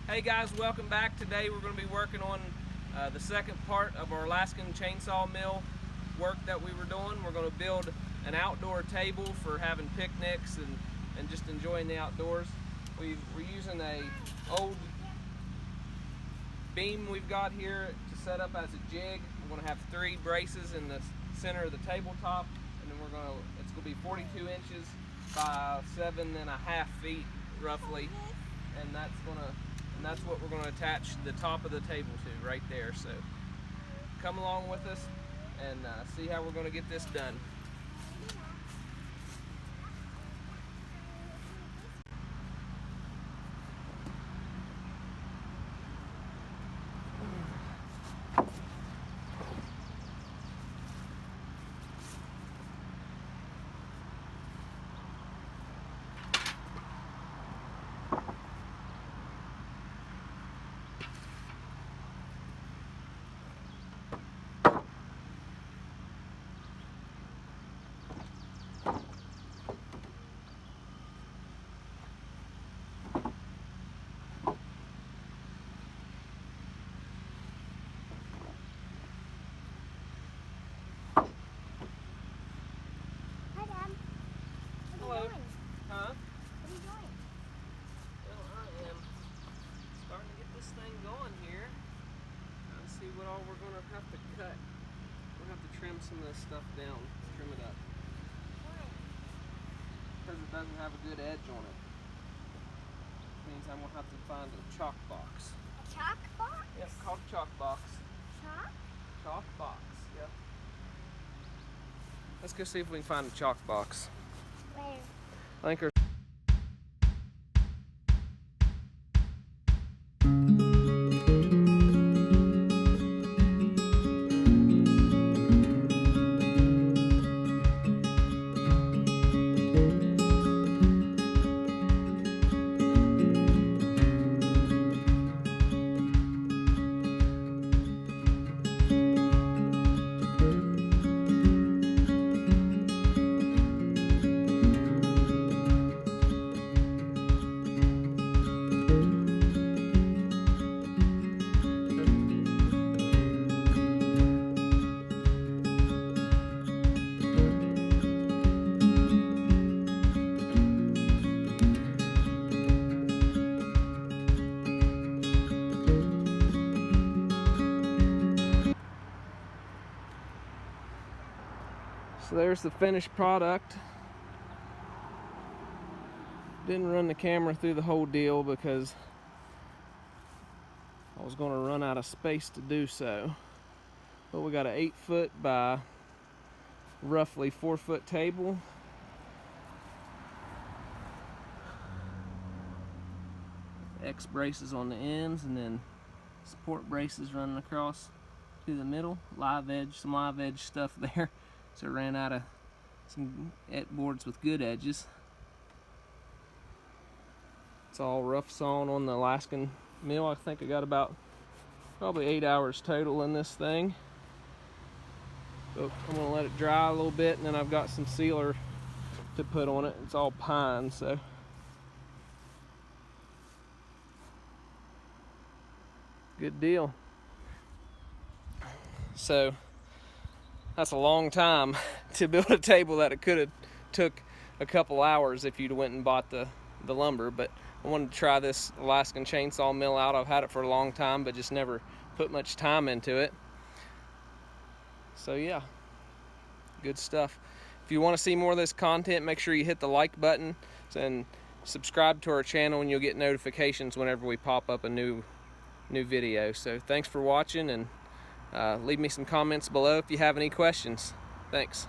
Hey guys, welcome back. Today we're going to be working on the second part of our Alaskan chainsaw mill work that we were doing. We're going to build an outdoor table for having picnics and just enjoying the outdoors. We're using a old beam we've got here to set up as a jig. We're going to have 3 braces in the center of the tabletop, and then it's going to be 42 inches by 7.5 feet roughly, and that's what we're going to attach the top of the table to right there. So come along with us and see how we're going to get this done. Hello. Huh? What are you doing? Well, I am starting to get this thing going here. Let's see what all we're going to have to cut. We'll have to trim some of this stuff down, trim it up. Why? Because it doesn't have a good edge on it. Which means I'm going to have to find a chalk box. A chalk box? Yep, called chalk box. Chalk? Chalk box, yep. Let's go see if we can find a chalk box. Where? I think there's So there's the finished product. Didn't run the camera through the whole deal because I was going to run out of space to do so. But we got an 8-foot by roughly 4-foot table. X braces on the ends and then support braces running across to the middle. Some live edge stuff there. So ran out of some boards with good edges. It's all rough sawn on the Alaskan mill. I think I got about probably 8 hours total in this thing. So I'm gonna let it dry a little bit, and then I've got some sealer to put on it. It's all pine, so. Good deal. So that's a long time to build a table that it could have took a couple hours if you'd went and bought the lumber. But I wanted to try this Alaskan chainsaw mill out. I've had it for a long time, but just never put much time into it. So yeah, good stuff. If you want to see more of this content, make sure you hit the like button and subscribe to our channel, and you'll get notifications whenever we pop up a new video. So thanks for watching, and leave me some comments below if you have any questions. Thanks.